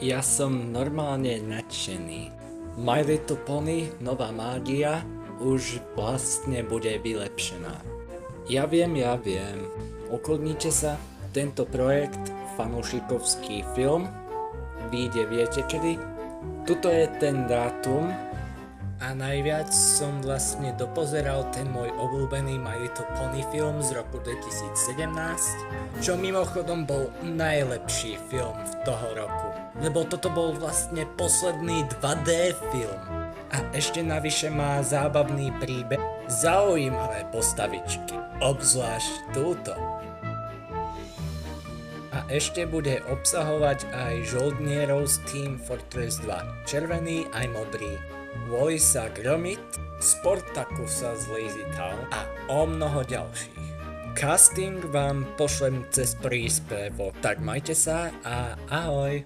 Ja som normálne nadšený. My Little Pony, nová mágia, už vlastne bude vylepšená. Ja viem. Ukludnite sa, tento projekt, fanúšikovský film, vyjde viete kedy? Tuto je ten dátum a najviac som vlastne dopozeral ten môj obľúbený My Little Pony film z roku 2017, čo mimochodom bol najlepší film v toho roku, lebo toto bol vlastne posledný 2D film. A ešte navyše má zábavný príbeh, zaujímavé postavičky, obzvlášť túto. A ešte bude obsahovať aj žoldnierov z Team Fortress 2, červený aj modrý, Wallisa Gromit, Sportacusa z Lazy Town a o mnoho ďalších. Casting vám pošlem cez príspevok, tak majte sa a ahoj!